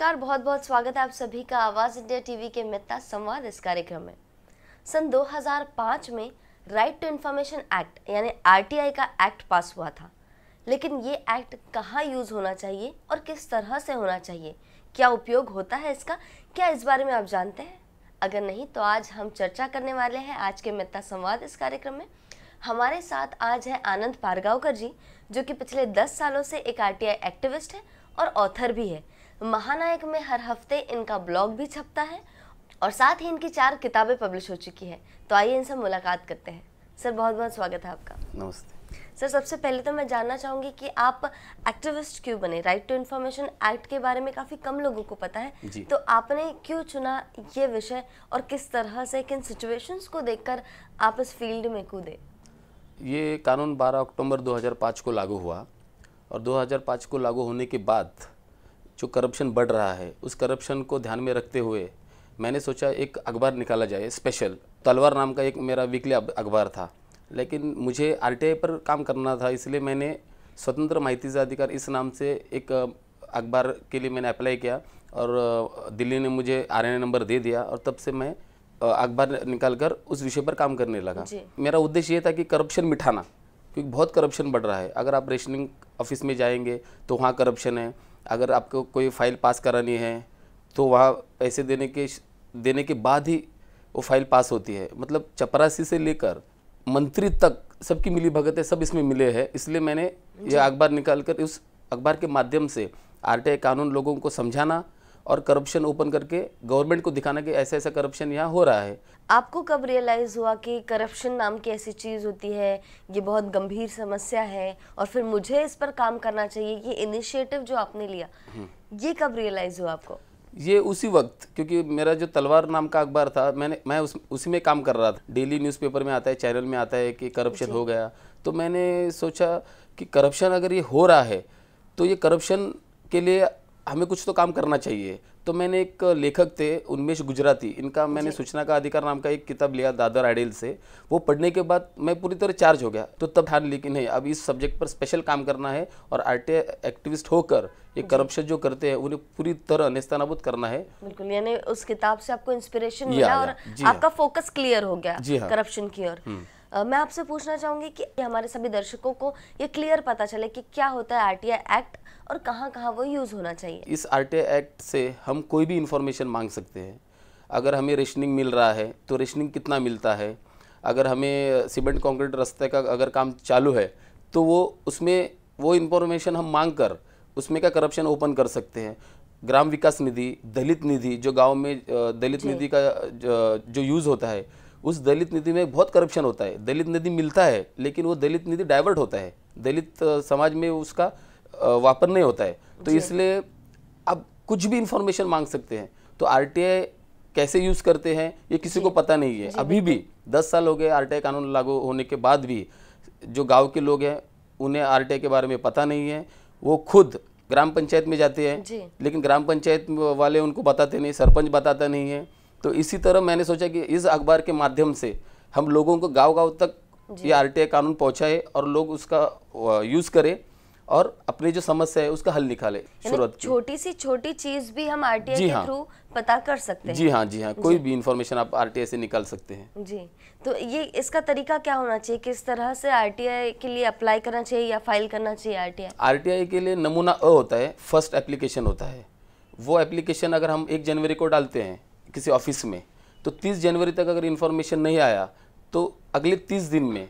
नमस्कार, बहुत बहुत स्वागत है आप सभी का आवाज़ इंडिया टीवी के मित्ता संवाद इस कार्यक्रम में। सन 2005 में राइट टू इन्फॉर्मेशन एक्ट यानी आरटीआई का एक्ट पास हुआ था, लेकिन ये एक्ट कहाँ यूज़ होना चाहिए और किस तरह से होना चाहिए, क्या उपयोग होता है इसका, क्या इस बारे में आप जानते हैं? अगर नहीं तो आज हम चर्चा करने वाले हैं आज के मित्ता संवाद इस कार्यक्रम में। हमारे साथ आज है आनंद पारगांवकर जी, जो कि पिछले 10 सालों से एक आरटीआई एक्टिविस्ट है और ऑथर भी है। महानायक में हर हफ्ते इनका ब्लॉग भी छपता है और साथ ही इनकी 4 किताबें पब्लिश हो चुकी हैं। तो आइए इनसे मुलाकात करते हैं। सर, बहुत बहुत स्वागत है आपका। नमस्ते सर, सबसे पहले तो मैं जानना चाहूँगी कि आप एक्टिविस्ट क्यों बने? राइट टू इन्फॉर्मेशन एक्ट के बारे में काफ़ी कम लोगों को पता है, तो आपने क्यों चुना ये विषय और किस तरह से, किन सिचुएशंस को देखकर आप इस फील्ड में कूदे? ये कानून 12 अक्टूबर 2005 को लागू हुआ और 2005 को लागू होने के बाद जो करप्शन बढ़ रहा है, उस करप्शन को ध्यान में रखते हुए मैंने सोचा एक अखबार निकाला जाए स्पेशल। तलवार नाम का एक मेरा वीकली अखबार था, लेकिन मुझे आरटीआई पर काम करना था, इसलिए मैंने स्वतंत्र माहितीचा अधिकार इस नाम से एक अखबार के लिए मैंने अप्लाई किया और दिल्ली ने मुझे आरएनए नंबर दे दिया और तब से मैं अखबार निकालकर उस विषय पर काम करने लगा। मेरा उद्देश्य ये था कि करप्शन मिटाना, क्योंकि बहुत करप्शन बढ़ रहा है। अगर आप रेशनिंग ऑफिस में जाएंगे तो वहाँ करप्शन है, अगर आपको कोई फाइल पास करानी है तो वहाँ पैसे देने के बाद ही वो फाइल पास होती है। मतलब चपरासी से लेकर मंत्री तक सबकी मिली भगत है, सब इसमें मिले हैं। इसलिए मैंने ये अखबार निकालकर उस अखबार के माध्यम से आरटीआई कानून लोगों को समझाना और करप्शन ओपन करके गवर्नमेंट को दिखाना कि ऐसा ऐसा करप्शन यहाँ हो रहा है। आपको कब रियलाइज़ हुआ कि करप्शन नाम की ऐसी चीज़ होती है, ये बहुत गंभीर समस्या है और फिर मुझे इस पर काम करना चाहिए? ये इनिशिएटिव जो आपने लिया, ये कब रियलाइज़ हुआ आपको? ये उसी वक्त, क्योंकि मेरा जो तलवार नाम का अखबार था, मैं उसी में काम कर रहा था। डेली न्यूज़पेपर में आता है, चैनल में आता है कि करप्शन हो गया, तो मैंने सोचा कि करप्शन अगर ये हो रहा है तो ये करप्शन के लिए हमें कुछ तो काम करना चाहिए। तो मैंने एक लेखक थे उन्मेष गुजराती, इनका मैंने सूचना का अधिकार नाम का एक किताब लिया दादर आइडेल से। वो पढ़ने के बाद मैं पूरी तरह चार्ज हो गया। तो तब ठान ली कि नहीं, अब इस सब्जेक्ट पर स्पेशल काम करना है और आरटीआई एक्टिविस्ट होकर ये करप्शन जो करते हैं उन्हें पूरी तरह नेस्तनाबूद करना है। बिल्कुल, यानी उस किताब से आपको इंस्पिरेशन मिला और आपका फोकस क्लियर हो गया करप्शन की ओर। मैं आपसे पूछना चाहूंगी कि हमारे सभी दर्शकों को ये क्लियर पता चले कि क्या होता है आरटीआई एक्ट और कहाँ कहाँ वो यूज़ होना चाहिए। इस आरटीआई एक्ट से हम कोई भी इंफॉर्मेशन मांग सकते हैं। अगर हमें रेशनिंग मिल रहा है तो रेशनिंग कितना मिलता है, अगर हमें सीमेंट कंक्रीट रास्ते का अगर काम चालू है तो वो इंफॉर्मेशन हम मांग कर उसमें का करप्शन ओपन कर सकते हैं। ग्राम विकास निधि, दलित निधि, जो गाँव में दलित निधि का जो यूज़ होता है, उस दलित निधि में बहुत करप्शन होता है। दलित निधि मिलता है लेकिन वो दलित निधि डाइवर्ट होता है, दलित समाज में उसका वापर नहीं होता है। तो इसलिए अब कुछ भी इंफॉर्मेशन मांग सकते हैं। तो आरटीआई कैसे यूज़ करते हैं ये किसी को पता नहीं है। अभी भी 10 साल हो गए आरटीआई कानून लागू होने के बाद भी जो गांव के लोग हैं उन्हें आरटीआई के बारे में पता नहीं है। वो खुद ग्राम पंचायत में जाते हैं लेकिन ग्राम पंचायत वाले उनको बताते नहीं, सरपंच बताता नहीं है। तो इसी तरह मैंने सोचा कि इस अखबार के माध्यम से हम लोगों को गांव-गांव तक ये आरटीआई कानून पहुंचाए और लोग उसका यूज़ करें और अपनी जो समस्या है उसका हल निकाले। छोटी सी छोटी चीज भी हम आरटीआई के थ्रू पता कर सकते हैं। जी हाँ, कोई भी इंफॉर्मेशन आप आरटीआई से निकाल सकते हैं। जी, तो ये इसका तरीका क्या होना चाहिए? किस तरह से आरटीआई के लिए अप्लाई करना चाहिए या फाइल करना चाहिए आरटीआई? आरटीआई के लिए नमूना अ होता है, फर्स्ट एप्लीकेशन होता है। वो एप्लीकेशन अगर हम 1 जनवरी को डालते हैं किसी ऑफिस में, तो 30 जनवरी तक अगर इन्फॉर्मेशन नहीं आया तो अगले 30 दिन में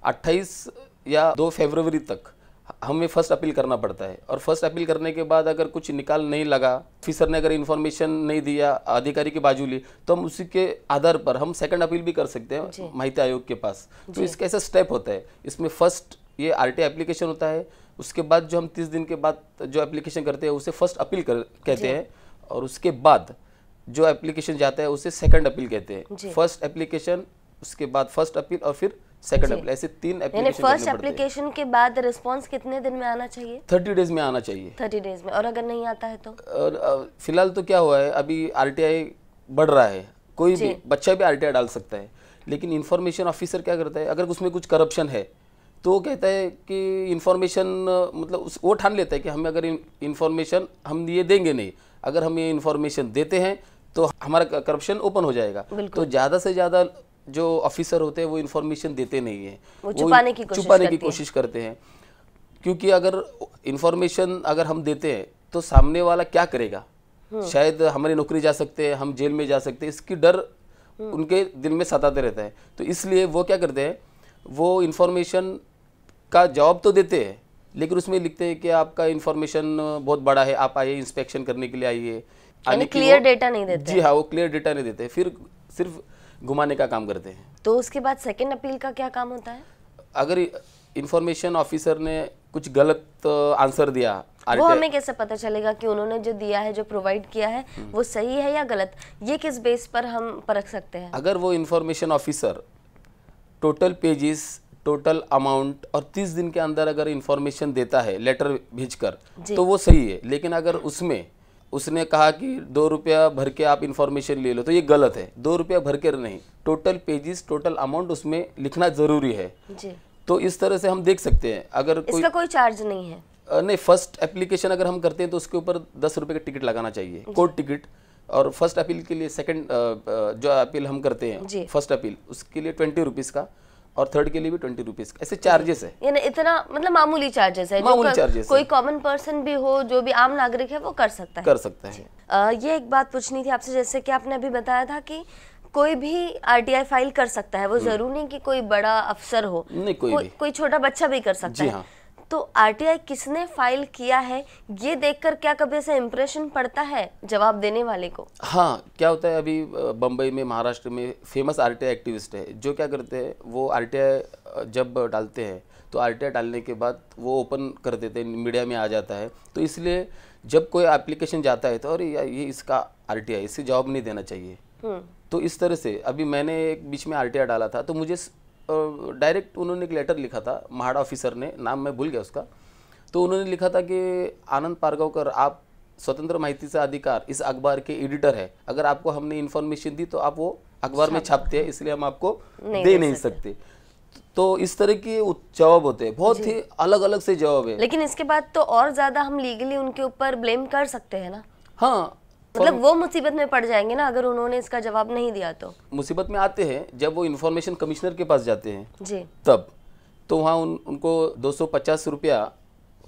28 या 2 फरवरी तक हमें फर्स्ट अपील करना पड़ता है। और फर्स्ट अपील करने के बाद अगर कुछ निकाल नहीं लगा, ऑफिसर ने अगर इन्फॉर्मेशन नहीं दिया अधिकारी की बाजू ली, तो हम उसी के आधार पर हम सेकंड अपील भी कर सकते हैं माहिती आयोग के पास। तो इसका ऐसा स्टेप होता है। इसमें फर्स्ट ये आरटीआई एप्लीकेशन होता है, उसके बाद जो हम 30 दिन के बाद जो एप्लीकेशन करते हैं उसे फर्स्ट अपील कहते हैं, और उसके बाद जो एप्लीकेशन जाता है उसे सेकंड अपील कहते हैं। फर्स्ट एप्लीकेशन, उसके बाद फर्स्ट अपील और फिर सेकंड अपील, ऐसे 3 एप्लीकेशन। फर्स्ट एप्लीकेशन के बाद रिस्पांस कितने दिन में आना चाहिए? 30 डेज में आना चाहिए। 30 डेज में। और अगर नहीं आता है तो? फिलहाल तो क्या हुआ है, अभी आरटीआई बढ़ रहा है, कोई भी बच्चा भी आरटीआई डाल सकता है, लेकिन इन्फॉर्मेशन ऑफिसर क्या करता है, अगर उसमें कुछ करप्शन है तो वो कहता है कि इन्फॉर्मेशन मतलब वो ठान लेता है कि हमें अगर इन्फॉर्मेशन हम ये देंगे नहीं, अगर हम ये इन्फॉर्मेशन देते हैं तो हमारा करप्शन ओपन हो जाएगा। तो ज़्यादा से ज़्यादा जो ऑफिसर होते हैं वो इन्फॉर्मेशन देते नहीं है, वो छुपाने की कोशिश करते हैं। क्योंकि अगर इन्फॉर्मेशन अगर हम देते हैं तो सामने वाला क्या करेगा, शायद हमारी नौकरी जा सकते हैं, हम जेल में जा सकते हैं, इसकी डर उनके दिल में सताते रहता है। तो इसलिए वो क्या करते हैं, वो इन्फॉर्मेशन का जवाब तो देते हैं लेकिन उसमें लिखते हैं कि आपका इन्फॉर्मेशन बहुत बड़ा है, आप आइए इंस्पेक्शन करने के लिए आइए। क्लियर डेटा नहीं देते। जी हाँ, वो क्लियर डेटा नहीं देते, फिर सिर्फ घुमाने का काम करते हैं। तो उसके बाद सेकंड अपील का क्या काम होता है? अगर इंफॉर्मेशन ऑफिसर ने कुछ गलत आंसर दिया, वो हमें कैसे पता चलेगा कि उन्होंने जो दिया है, जो प्रोवाइड किया है, वो सही है या गलत? ये किस बेस पर हम परख सकते हैं? अगर वो information officer total pages, total amount और 30 दिन के अंदर अगर इंफॉर्मेशन देता है लेटर भेजकर, तो वो सही है। लेकिन अगर उसमें उसने कहा कि 2 रुपया भर के आप इंफॉर्मेशन ले लो, तो ये गलत है। 2 रुपया भर के नहीं, टोटल पेजेस, टोटल अमाउंट उसमें लिखना जरूरी है जी। तो इस तरह से हम देख सकते हैं। अगर इसका कोई चार्ज नहीं है? नहीं, फर्स्ट एप्लीकेशन अगर हम करते हैं तो उसके ऊपर 10 रुपये का टिकट लगाना चाहिए, कोर्ट टिकट। और फर्स्ट अपील के लिए सेकंड जो अपील हम करते हैं फर्स्ट अपील, उसके लिए 20 रुपीज़ का, और थर्ड के लिए भी 20 रुपीज़ का, ऐसे चार्जेस है। यानी इतना मतलब मामूली चार्जेस है, मामूली चार्जेस। कोई कॉमन पर्सन भी हो, जो भी आम नागरिक है, वो कर सकता है। ये एक बात पूछनी थी आपसे, जैसे कि आपने अभी बताया था कि कोई भी आरटीआई फाइल कर सकता है, वो जरूरी नहीं कि कोई बड़ा अफसर हो, नहीं, कोई छोटा बच्चा भी कर सकता है। तो आरटीआई किसने फाइल किया है, ये देखकर क्या कभी ऐसा इम्प्रेशन पड़ता है जवाब देने वाले को? हाँ, क्या होता है, अभी बम्बई में, महाराष्ट्र में फेमस आरटीआई एक्टिविस्ट है, जो क्या करते हैं, वो आरटीआई जब डालते हैं तो आरटीआई डालने के बाद वो ओपन कर देते हैं, मीडिया में आ जाता है। तो इसलिए जब कोई एप्लीकेशन जाता है तो अरे ये इसका आरटीआई, इससे जवाब नहीं देना चाहिए। तो इस तरह से अभी मैंने एक बीच में आरटीआई डाला था, तो मुझे डायरेक्ट उन्होंने एक लेटर लिखा था, महाड़ा ऑफिसर ने, नाम मैं भूल गया उसका। तो उन्होंने लिखा था कि आनंद पारगावकर, आप स्वतंत्र माहितीचा अधिकार इस अखबार के एडिटर है, अगर आपको हमने इन्फॉर्मेशन दी तो आप वो अखबार में छापते हैं, इसलिए हम आपको दे नहीं सकते। तो इस तरह के जवाब होते हैं, बहुत ही अलग अलग से जवाब है। लेकिन इसके बाद तो और ज्यादा हम लीगली उनके ऊपर ब्लेम कर सकते हैं ना? हाँ, मतलब वो मुसीबत में पड़ जाएंगे ना अगर उन्होंने इसका जवाब नहीं दिया तो। मुसीबत में आते हैं जब वो इन्फॉर्मेशन कमिश्नर के पास जाते हैं जी, तब तो वहाँ उनको 250 रुपया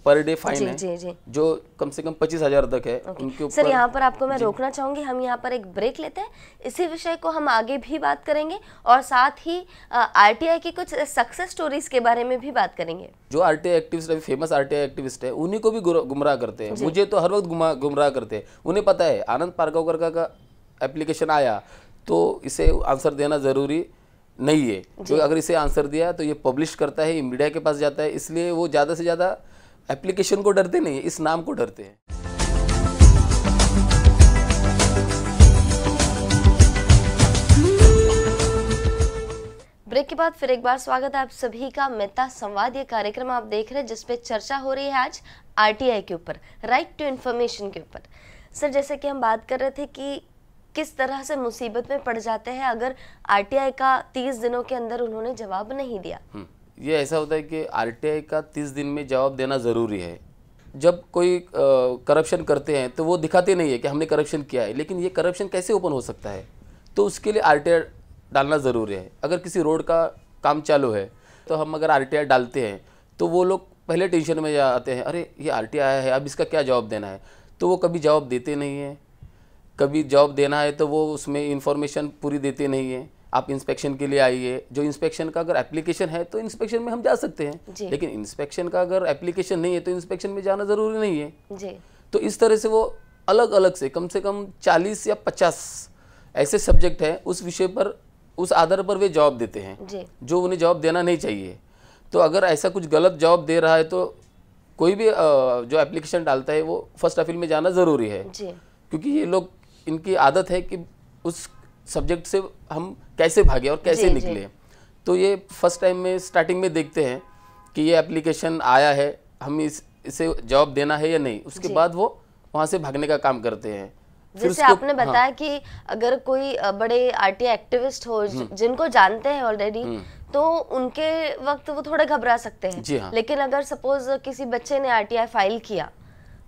पर डे फाइन है जी। जो कम से कम 25,000 तक है उनके ऊपर। सर, यहाँ पर आपको मैं रोकना चाहूंगी, हम यहाँ पर एक ब्रेक लेते हैं, इसी विषय को हम आगे भी बात करेंगे और साथ ही आरटीआई की कुछ सक्सेस स्टोरीज के बारे में भी बात करेंगे। जो आरटीआई एक्टिविस्ट है, फेमस आरटीआई एक्टिविस्ट है, उन्हीं को भी गुमराह करते हैं। मुझे तो हर वक्त गुमराह करते हैं। उन्हें पता है आनंद पारगावकर का एप्लीकेशन आया तो इसे आंसर देना जरूरी नहीं है, क्योंकि अगर इसे आंसर दिया तो ये पब्लिश करता है, मीडिया के पास जाता है, इसलिए वो ज़्यादा से ज़्यादा एप्लीकेशन को डरते नहीं है, इस नाम को डरते हैं। ब्रेक के बाद फिर एक बार स्वागत है आप सभी का मेहता संवाद। ये कार्यक्रम आप देख रहे हैं जिसपे चर्चा हो रही है आज आरटीआई के ऊपर, राइट टू इन्फॉर्मेशन के ऊपर। सर, जैसे कि हम बात कर रहे थे कि किस तरह से मुसीबत में पड़ जाते हैं अगर आरटीआई का 30 दिनों के अंदर उन्होंने जवाब नहीं दिया। ये ऐसा होता है कि आरटीआई का 30 दिन में जवाब देना ज़रूरी है। जब कोई करप्शन करते हैं तो वो दिखाते नहीं है कि हमने करप्शन किया है, लेकिन ये करप्शन कैसे ओपन हो सकता है, तो उसके लिए आरटीआई डालना ज़रूरी है। अगर किसी रोड का काम चालू है तो हम अगर आरटीआई डालते हैं तो वो लोग पहले टेंशन में आते हैं, अरे ये आरटीआई आया है, अब इसका क्या जवाब देना है। तो वो कभी जवाब देते नहीं हैं, कभी जवाब देना है तो वो उसमें इंफॉर्मेशन पूरी देते नहीं है। आप इंस्पेक्शन के लिए आइए, जो इंस्पेक्शन का अगर एप्लीकेशन है तो इंस्पेक्शन में हम जा सकते हैं, लेकिन इंस्पेक्शन का अगर एप्लीकेशन नहीं है तो इंस्पेक्शन में जाना ज़रूरी नहीं है जी। तो इस तरह से वो अलग अलग से कम 40 या 50 ऐसे सब्जेक्ट हैं, उस विषय पर, उस आधार पर वे जवाब देते हैं जो उन्हें जवाब देना नहीं चाहिए। तो अगर ऐसा कुछ गलत जवाब दे रहा है तो कोई भी जो एप्लीकेशन डालता है वो फर्स्ट अपील में जाना ज़रूरी है, क्योंकि ये लोग, इनकी आदत है कि उस सब्जेक्ट से हम कैसे भागे और कैसे निकले। तो ये फर्स्ट टाइम में स्टार्टिंग में देखते हैं कि ये एप्लीकेशन आया है, हम इसे जवाब देना है या नहीं, उसके बाद वो वहाँ से भागने का काम करते हैं। जैसे आपने बताया कि अगर कोई बड़े आरटीआई एक्टिविस्ट हो जिनको जानते हैं ऑलरेडी, तो उनके वक्त वो थोड़े घबरा सकते हैं। जी हाँ। लेकिन अगर सपोज किसी बच्चे ने आरटीआई फाइल किया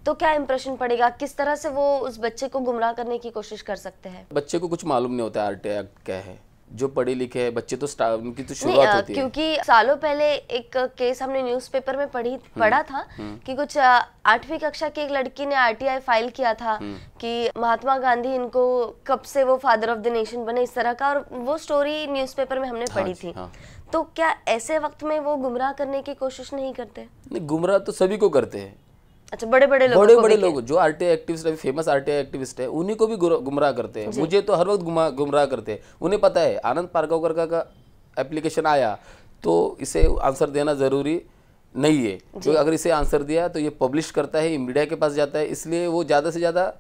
तो क्या इंप्रेशन पड़ेगा, किस तरह से वो उस बच्चे को गुमराह करने की कोशिश कर सकते हैं? बच्चे को कुछ मालूम नहीं होता आरटीआई एक्ट क्या है। जो पढ़े लिखे हैं बच्चे तो उनकी तो शुरुआत होती है। क्योंकि सालों पहले एक केस हमने न्यूज़पेपर में पढ़ा था कि कुछ 8वीं कक्षा की एक लड़की ने आरटीआई फाइल किया था कि महात्मा गांधी इनको कब से वो फादर ऑफ द नेशन बने, इस तरह का, और वो स्टोरी न्यूज़पेपर में हमने पढ़ी थी। तो क्या ऐसे वक्त में वो गुमराह करने की कोशिश नहीं करते? नहीं, गुमराह तो सभी को करते हैं। अच्छा, बड़े बड़े लोग जो आरटीआई एक्टिविस्ट है, फेमस आरटीआई एक्टिविस्ट है, उन्हीं को भी गुमराह करते हैं। मुझे तो हर वक्त गुमराह करते हैं। उन्हें पता है आनंद पारगांवकर का एप्लीकेशन आया तो इसे आंसर देना जरूरी नहीं है, तो अगर इसे आंसर दिया तो ये पब्लिश करता है, ये मीडिया के पास जाता है, इसलिए वो ज़्यादा से ज़्यादा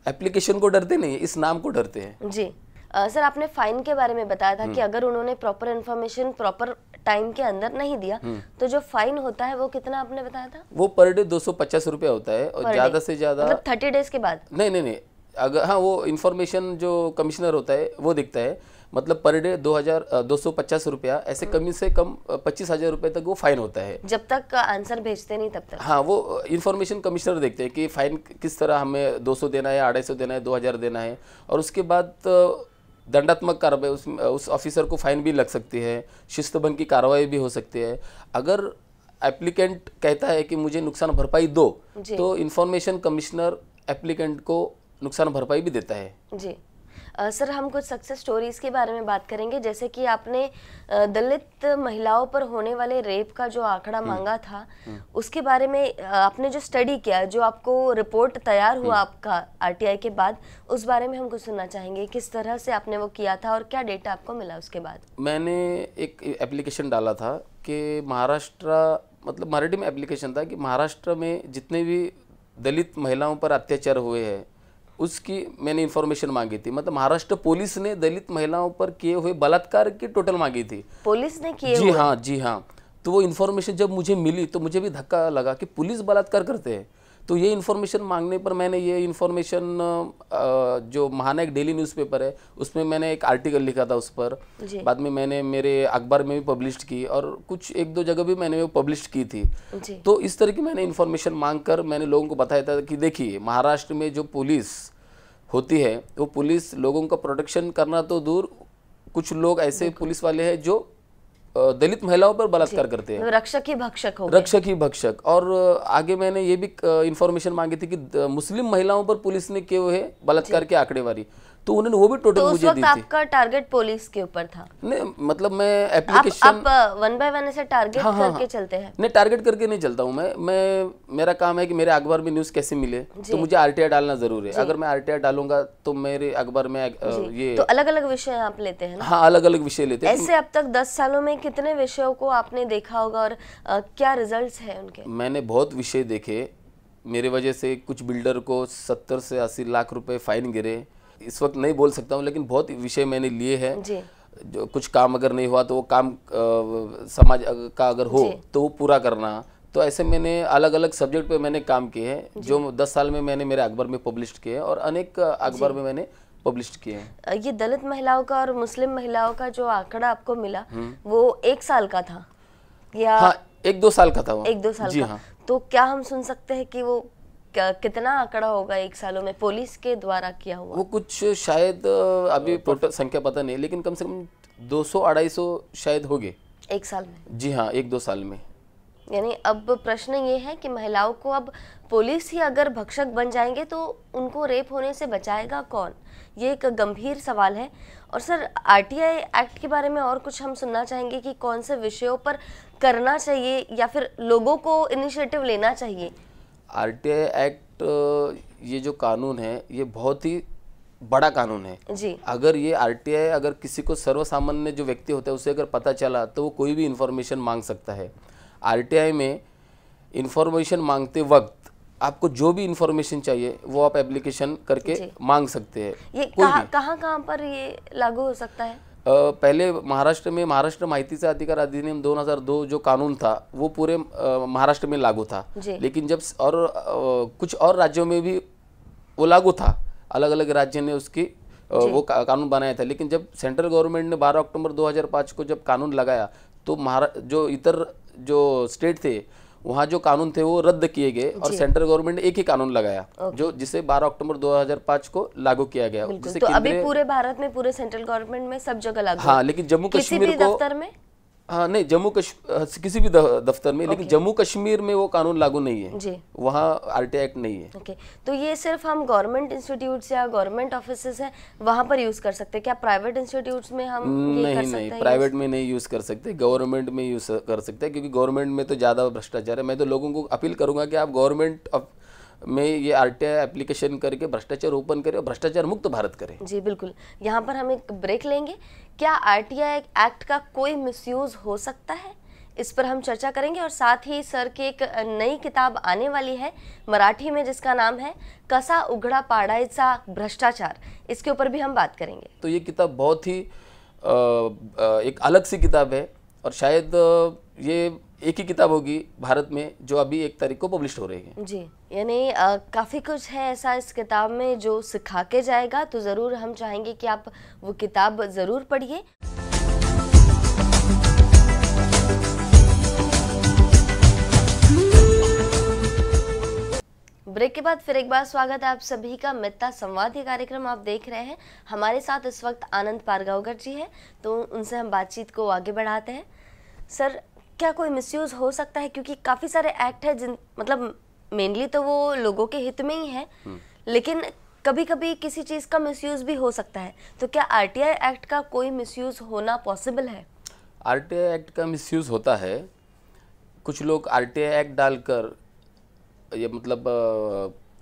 एप्लीकेशन को डरते नहीं है, इस नाम को डरते हैं। जी सर, आपने फाइन के बारे में बताया था कि अगर उन्होंने प्रॉपर इन्फॉर्मेशन प्रॉपर टाइम के अंदर नहीं दिया तो जो फाइन होता है वो कितना आपने बताया था? वो पर डे 250 रुपया होता है, और ज्यादा से ज्यादा मतलब 30 डेज के बाद? नहीं, अगर हाँ, वो इन्फॉर्मेशन जो कमिश्नर होता है वो दिखता है, मतलब पर डे 250 रुपया, ऐसे कम से कम 25,000 रुपये तक वो फाइन होता है। जब तक आंसर भेजते नहीं तब तक? हाँ, वो इन्फॉर्मेशन कमिश्नर देखते हैं कि फाइन किस तरह, हमें 200 देना है, 250 देना है, 2000 देना है, और उसके बाद दंडात्मक कार्रवाई, उस ऑफिसर को फाइन भी लग सकती है, शिस्तभंग की कार्रवाई भी हो सकती है। अगर एप्लीकेंट कहता है कि मुझे नुकसान भरपाई दो, तो इन्फॉर्मेशन कमिश्नर एप्लीकेंट को नुकसान भरपाई भी देता है। जी सर, हम कुछ सक्सेस स्टोरीज के बारे में बात करेंगे, जैसे कि आपने दलित महिलाओं पर होने वाले रेप का जो आंकड़ा मांगा था, उसके बारे में आपने जो स्टडी किया, जो आपको रिपोर्ट तैयार हुआ आपका आरटीआई के बाद, उस बारे में हम कुछ सुनना चाहेंगे। किस तरह से आपने वो किया था और क्या डेटा आपको मिला उसके बाद? मैंने एक एप्लीकेशन डाला था कि महाराष्ट्र, मतलब मराठी में एप्लीकेशन था कि महाराष्ट्र में जितने भी दलित महिलाओं पर अत्याचार हुए हैं उसकी मैंने इन्फॉर्मेशन मांगी थी। मतलब महाराष्ट्र पुलिस ने दलित महिलाओं पर किए हुए बलात्कार की टोटल मांगी थी। पुलिस ने किए? जी हाँ। तो वो इन्फॉर्मेशन जब मुझे मिली तो मुझे भी धक्का लगा कि पुलिस बलात्कार करते हैं। तो ये इन्फॉर्मेशन मांगने पर मैंने ये इन्फॉर्मेशन, जो महानायक डेली न्यूज़पेपर है उसमें मैंने एक आर्टिकल लिखा था उस पर, बाद में मैंने मेरे अखबार में भी पब्लिश की, और कुछ 1-2 जगह भी मैंने वो पब्लिश की थी। तो इस तरह की मैंने इन्फॉर्मेशन मांग कर मैंने लोगों को बताया था कि देखिए, महाराष्ट्र में जो पुलिस होती है वो पुलिस लोगों का प्रोटेक्शन करना तो दूर, कुछ लोग ऐसे पुलिस वाले हैं जो दलित महिलाओं पर बलात्कार करते हैं, रक्षक ही भक्षक हो, रक्षक ही भक्षक। और आगे मैंने ये भी इन्फॉर्मेशन मांगी थी कि मुस्लिम महिलाओं पर पुलिस ने किए हुए बलात्कार की आंकड़ेवारी, तो उन्होंने वो भी टोटल मुझे दी थी। आपका टारगेट पुलिस के ऊपर था? नहीं, मतलब मैं एप्लीकेशन आप 1 बाय 1 ऐसे टारगेट करके चलते हैं? नहीं, टारगेट करके नहीं चलता हूँ मैं मेरा काम है कि मेरे अखबार में न्यूज़ कैसे मिले, तो मुझे आरटीआई डालना जरूरी है। अगर मैं आरटीआई डालूंगा तो मेरे अखबार में ये तो अलग अलग विषय आप लेते हैं ना? हाँ, अलग अलग विषय लेते हैं। ऐसे अब तक 10 सालों में कितने विषयों को आपने देखा होगा और क्या रिजल्ट्स हैं उनके? मैंने बहुत विषय देखे। मेरे वजह से कुछ बिल्डर को 70 से 80 लाख रुपए फाइन गिरे। इस वक्त नहीं बोल सकता हूँ, लेकिन बहुत विषय मैंने लिए हैं। जो कुछ काम अगर नहीं हुआ तो वो काम समाज का अगर हो तो वो पूरा करना। तो ऐसे मैंने अलग अलग सब्जेक्ट पे मैंने काम किए हैं, जो 10 साल में मैंने मेरे अखबार में पब्लिश किए हैं, और अनेक अखबार में मैंने पब्लिश किए हैं। ये दलित महिलाओं का और मुस्लिम महिलाओं का जो आंकड़ा आपको मिला वो 1 साल का था या? हाँ, 1-2 साल का था वो। 1-2 साल का। हाँ। तो क्या हम सुन सकते हैं कि वो कितना आंकड़ा होगा 1 सालों में पुलिस के द्वारा किया हुआ? वो कुछ शायद अभी टोटल संख्या पता नहीं, लेकिन कम से कम 200-250 शायद हो गए 1 साल में। जी हाँ, 1-2 साल में। यानी अब प्रश्न ये है कि महिलाओं को अब पुलिस ही अगर भक्षक बन जाएंगे तो उनको रेप होने से बचाएगा कौन? ये एक गंभीर सवाल है। और सर, आरटीआई एक्ट के बारे में और कुछ हम सुनना चाहेंगे कि कौन से विषयों पर करना चाहिए या फिर लोगों को इनिशिएटिव लेना चाहिए? आरटीआई एक्ट, ये जो कानून है ये बहुत ही बड़ा कानून है जी। अगर ये आरटीआई अगर किसी को, सर्वसामान्य जो व्यक्ति होता है उसे अगर पता चला तो वो कोई भी इंफॉर्मेशन मांग सकता है। आरटीआई में इंफॉर्मेशन मांगते वक्त आपको जो भी इंफॉर्मेशन चाहिए वो आप एप्लीकेशन करके मांग सकते हैं। ये कहाँ पर ये लागू हो सकता है? पहले महाराष्ट्र में महाराष्ट्र माहितीचा अधिकार अधिनियम 2002 जो कानून था वो पूरे महाराष्ट्र में लागू था, लेकिन जब कुछ और राज्यों में भी वो लागू था, अलग अलग राज्य ने उसकी वो कानून बनाया था। लेकिन जब सेंट्रल गवर्नमेंट ने 12 अक्टूबर 2005 को जब कानून लगाया तो जो इतर जो स्टेट थे वहाँ जो कानून थे वो रद्द किए गए और सेंट्रल गवर्नमेंट ने एक ही कानून लगाया जो जिसे 12 अक्टूबर 2005 को लागू किया गया। तो अभी पूरे भारत में, पूरे सेंट्रल गवर्नमेंट में सब जगह लागू। हाँ, लेकिन जम्मू कश्मीर को दफ्तर में, हाँ नहीं, किसी भी दफ्तर में, लेकिन जम्मू कश्मीर में वो कानून लागू नहीं है जी, वहाँ आरटीआई एक्ट नहीं है। ओके, तो ये सिर्फ हम गवर्नमेंट इंस्टीट्यूट्स या गवर्नमेंट ऑफिसेस हैं वहाँ पर यूज कर सकते हैं क्या? प्राइवेट इंस्टीट्यूट्स में हम ये कर सकते हैं? प्राइवेट में नहीं यूज कर सकते, गवर्नमेंट में यूज कर सकते हैं, क्योंकि गवर्नमेंट में तो ज़्यादा भ्रष्टाचार है। मैं तो लोगों को अपील करूंगा कि आप गवर्नमेंट में ये आरटीआई एप्लीकेशन करके भ्रष्टाचार ओपन करें और भ्रष्टाचार मुक्त भारत करें। जी बिल्कुल। यहाँ पर हम एक ब्रेक लेंगे। क्या आरटीआई एक्ट का कोई मिसयूज हो सकता है, इस पर हम चर्चा करेंगे। और साथ ही सर की एक नई किताब आने वाली है मराठी में जिसका नाम है कसा उघडा पाडायचा भ्रष्टाचार, इसके ऊपर भी हम बात करेंगे। तो ये किताब बहुत ही एक अलग सी किताब है और शायद ये एक ही किताब होगी भारत में जो अभी 1 तारीख को पब्लिश हो रही है। जी, यानी काफ़ी कुछ है ऐसा इस किताब में जो सिखा के जाएगा, तो ज़रूर हम चाहेंगे कि आप वो किताब ज़रूर पढ़िए। ब्रेक के बाद फिर एक बार स्वागत है आप सभी का मित्रता संवाद ये कार्यक्रम आप देख रहे हैं। हमारे साथ इस वक्त आनंद पारगावकर जी हैं, तो उनसे हम बातचीत को आगे बढ़ाते हैं। सर, क्या कोई मिसयूज हो सकता है? क्योंकि काफ़ी सारे एक्ट है जिन मतलब मेनली तो वो लोगों के हित में ही है, लेकिन कभी कभी किसी चीज़ का मिसयूज भी हो सकता है। तो क्या आरटीआई एक्ट का कोई मिसयूज होना पॉसिबल है? आरटीआई एक्ट का मिसयूज होता है। कुछ लोग आरटीआई एक्ट डालकर ये मतलब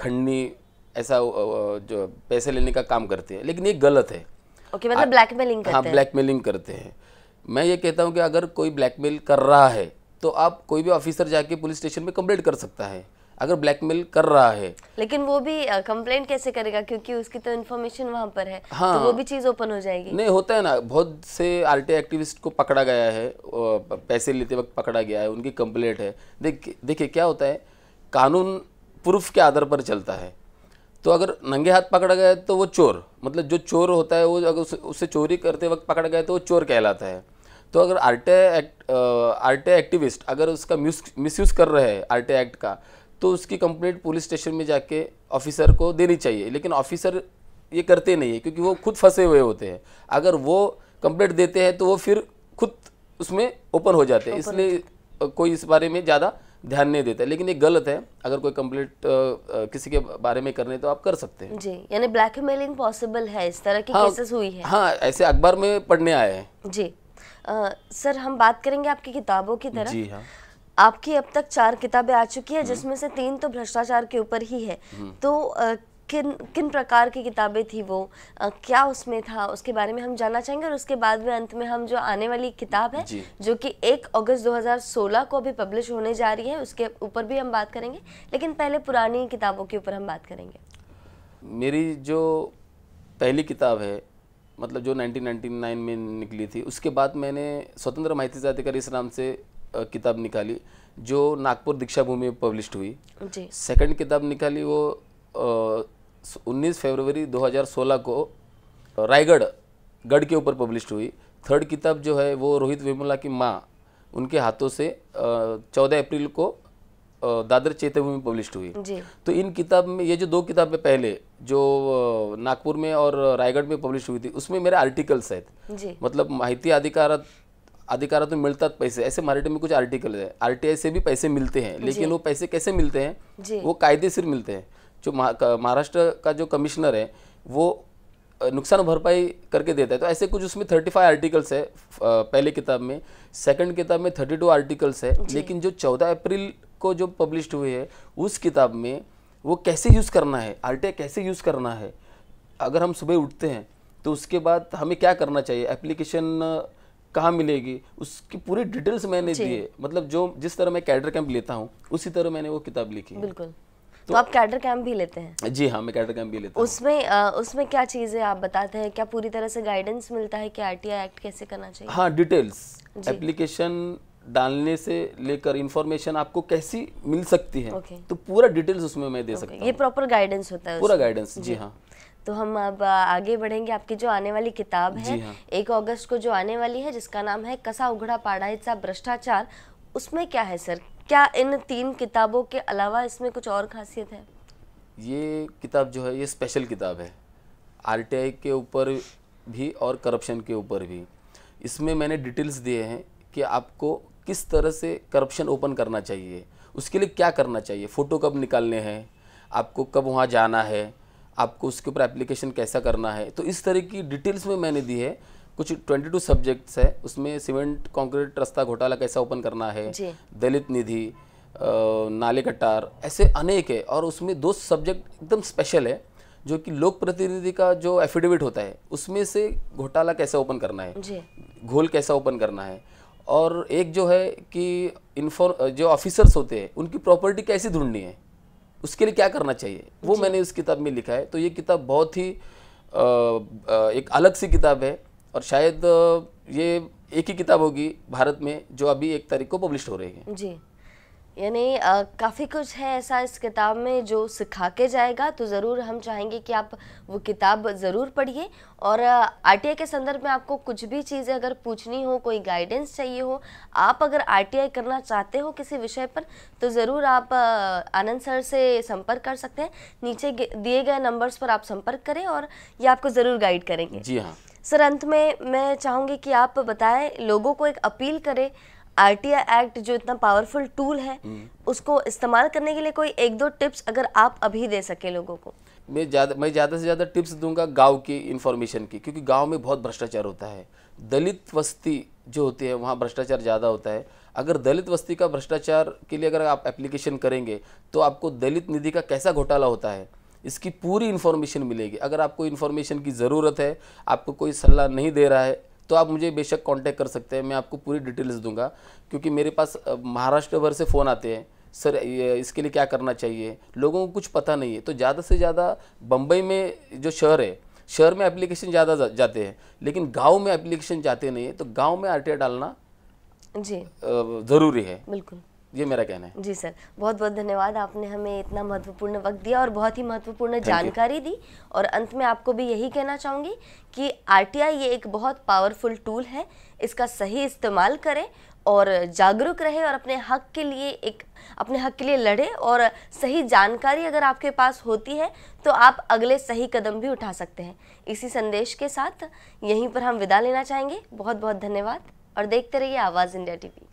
खंडनी ऐसा जो पैसे लेने का काम करते हैं, लेकिन ये गलत है। ओके, मतलब ब्लैकमेलिंग करते हैं। हाँ, ब्लैकमेलिंग करते हैं। मैं ये कहता हूँ कि अगर कोई ब्लैकमेल कर रहा है तो आप कोई भी ऑफिसर जाके पुलिस स्टेशन में कंप्लेंट कर सकता है अगर ब्लैकमेल कर रहा है। लेकिन वो भी कंप्लेंट कैसे करेगा, क्योंकि उसकी तो इन्फॉर्मेशन वहाँ पर है। हाँ, तो वो भी चीज़ ओपन हो जाएगी। नहीं, होता है ना, बहुत से आरटीआई एक्टिविस्ट को पकड़ा गया है, पैसे लेते वक्त पकड़ा गया है, उनकी कंप्लेंट है। देखिए क्या होता है, कानून प्रूफ के आधार पर चलता है। तो अगर नंगे हाथ पकड़ा गया तो वो चोर, मतलब जो चोर होता है वो अगर उससे चोरी करते वक्त पकड़ा गया तो वो चोर कहलाता है। तो अगर आरटीआई एक्टिविस्ट अगर उसका मिसयूज कर रहे हैं आरटीआई एक्ट का, तो उसकी कंप्लेंट पुलिस स्टेशन में जाके ऑफिसर को देनी चाहिए। लेकिन ऑफिसर ये करते नहीं है क्योंकि वो खुद फंसे हुए होते हैं। अगर वो कंप्लेंट देते हैं तो वो फिर खुद उसमें ओपन हो जाते हैं, इसलिए कोई इस बारे में ज़्यादा ध्यान नहीं देता है। लेकिन ये गलत है, अगर कोई कंप्लेंट किसी के बारे में करने तो आप कर सकते हैं। जी, यानी ब्लैकमेलिंग पॉसिबल है, इस तरह की केसेस हुई है। हाँ, ऐसे अखबार में पढ़ने आए हैं। जी सर, हम बात करेंगे आपकी किताबों की तरफ। जी हाँ, आपकी अब तक 4 किताबें आ चुकी है, जिसमें से 3 तो भ्रष्टाचार के ऊपर ही है। तो किन प्रकार की किताबें थी वो, क्या उसमें था, उसके बारे में हम जानना चाहेंगे। और उसके बाद में अंत में हम जो आने वाली किताब है जो कि 1 अगस्त 2016 को अभी पब्लिश होने जा रही है, उसके ऊपर भी हम बात करेंगे। लेकिन पहले पुरानी किताबों के ऊपर हम बात करेंगे। मेरी जो पहली किताब है, मतलब जो 1999 में निकली थी, उसके बाद मैंने स्वतंत्र माहिती अधिकारी इस नाम से किताब निकाली जो नागपुर दीक्षा भूमि में पब्लिश हुई। सेकंड किताब निकाली वो 19 फरवरी 2016 को रायगढ़ गढ़ के ऊपर पब्लिश हुई। थर्ड किताब जो है वो रोहित वेमुला की माँ उनके हाथों से 14 अप्रैल को दादर चैत्यभूमि में पब्लिश हुई। तो इन किताब में ये जो 2 किताबें पहले जो नागपुर में और रायगढ़ में पब्लिश हुई थी, उसमें मेरे आर्टिकल्स हैं। मतलब माहिती अधिकारातून मिळतात पैसे, ऐसे मराठी में कुछ आर्टिकल है। आरटीआई से भी पैसे मिलते हैं, लेकिन वो पैसे कैसे मिलते हैं, वो कायदेशीर मिलते हैं। जो महाराष्ट्र का जो कमिश्नर है वो नुकसान भरपाई करके देता है। तो ऐसे कुछ उसमें 35 आर्टिकल्स है पहले किताब में। सेकंड किताब में 32 आर्टिकल्स है। लेकिन जो 14 अप्रैल को जो पब्लिश हुए है उस किताब में वो कैसे यूज़ करना है, आरटीआई कैसे यूज़ करना है, अगर हम सुबह उठते हैं तो उसके बाद हमें क्या करना चाहिए, एप्लीकेशन कहाँ मिलेगी, उसकी पूरी डिटेल्स मैंने दी है। मतलब जो जिस तरह मैं कैडर कैंप लेता हूँ उसी तरह मैंने वो किताब लिखी है। बिल्कुल। तो आप कैडर कैंप भी लेते हैं? जी हाँ, मैं कैडर कैंप भी लेता हूँ। उसमें क्या चीज़ें आप बताते हैं, क्या पूरी तरह से गाइडेंस मिलता है कि आरटीआई एक्ट कैसे करना चाहिए? हाँ, डिटेल्स, एप्लीकेशन डालने से लेकर इंफॉर्मेशन आपको कैसी मिल सकती है, तो पूरा डिटेल्स उसमें मैं दे सकता हूँ। ये प्रॉपर गाइडेंस होता है? पूरा गाइडेंस, जी हाँ। तो हम अब आगे बढ़ेंगे। आपकी जो आने वाली किताब है जी हाँ। 1 अगस्त को जो आने वाली है, जिसका नाम है कसा उघडा पाडायचा भ्रष्टाचार, उसमें क्या है सर? क्या इन 3 किताबों के अलावा इसमें कुछ और खासियत है? ये किताब जो है ये स्पेशल किताब है, आरटीआई के ऊपर भी और करप्शन के ऊपर भी। इसमें मैंने डिटेल्स दिए हैं कि आपको किस तरह से करप्शन ओपन करना चाहिए, उसके लिए क्या करना चाहिए, फ़ोटो कब निकालने हैं, आपको कब वहाँ जाना है, आपको उसके ऊपर एप्लीकेशन कैसा करना है। तो इस तरह की डिटेल्स में मैंने दी है। कुछ 22 सब्जेक्ट्स है उसमें। सीमेंट कंक्रीट रास्ता घोटाला कैसा ओपन करना है, दलित निधि, नाले कटार, ऐसे अनेक है। और उसमें 2 सब्जेक्ट एकदम स्पेशल है, जो कि लोक प्रतिनिधि का जो एफिडेविट होता है उसमें से घोटाला कैसा ओपन करना है, घोल कैसा ओपन करना है। और एक जो है कि जो ऑफिसर्स होते हैं उनकी प्रॉपर्टी कैसे ढूंढनी है, उसके लिए क्या करना चाहिए, वो मैंने उस किताब में लिखा है। तो ये किताब बहुत ही एक अलग सी किताब है, और शायद ये एक ही किताब होगी भारत में जो अभी 1 तारीख को पब्लिश हो रही है। जी, यानी काफ़ी कुछ है ऐसा इस किताब में जो सिखा के जाएगा। तो ज़रूर हम चाहेंगे कि आप वो किताब ज़रूर पढ़िए। और आरटीआई के संदर्भ में आपको कुछ भी चीज़ें अगर पूछनी हो, कोई गाइडेंस चाहिए हो, आप अगर आरटीआई करना चाहते हो किसी विषय पर, तो ज़रूर आप आनंद सर से संपर्क कर सकते हैं। नीचे दिए गए नंबर्स पर आप संपर्क करें और ये आपको ज़रूर गाइड करेंगे। जी हाँ सर, अंत में मैं चाहूँगी कि आप बताएं, लोगों को एक अपील करें, आरटीआई एक्ट जो इतना पावरफुल टूल है उसको इस्तेमाल करने के लिए कोई 1-2 टिप्स अगर आप अभी दे सके लोगों को। मैं ज़्यादा से ज़्यादा टिप्स दूंगा गांव की इन्फॉर्मेशन की, क्योंकि गांव में बहुत भ्रष्टाचार होता है। दलित वस्ती जो होती है वहाँ भ्रष्टाचार ज़्यादा होता है। अगर दलित वस्ती का भ्रष्टाचार के लिए अगर आप एप्लीकेशन करेंगे तो आपको दलित निधि का कैसा घोटाला होता है इसकी पूरी इन्फॉर्मेशन मिलेगी। अगर आपको इन्फॉर्मेशन की ज़रूरत है, आपको कोई सलाह नहीं दे रहा है, तो आप मुझे बेशक कांटेक्ट कर सकते हैं, मैं आपको पूरी डिटेल्स दूंगा। क्योंकि मेरे पास महाराष्ट्र भर से फ़ोन आते हैं, सर इसके लिए क्या करना चाहिए, लोगों को कुछ पता नहीं है। तो ज़्यादा से ज़्यादा बम्बई में जो शहर है, शहर में एप्लीकेशन ज़्यादा जाते हैं, लेकिन गांव में एप्लीकेशन जाते नहीं है। तो गांव में आरटीआई डालना जी ज़रूरी है। बिल्कुल, ये मेरा कहना है। जी सर, बहुत बहुत धन्यवाद। आपने हमें इतना महत्वपूर्ण वक्त दिया और बहुत ही महत्वपूर्ण जानकारी दी। और अंत में आपको भी यही कहना चाहूँगी कि आरटीआई ये एक बहुत पावरफुल टूल है, इसका सही इस्तेमाल करें और जागरूक रहे और अपने हक के लिए लड़े। और सही जानकारी अगर आपके पास होती है तो आप अगले सही कदम भी उठा सकते हैं। इसी संदेश के साथ यहीं पर हम विदा लेना चाहेंगे। बहुत बहुत धन्यवाद और देखते रहिए आवाज़ इंडिया टीवी।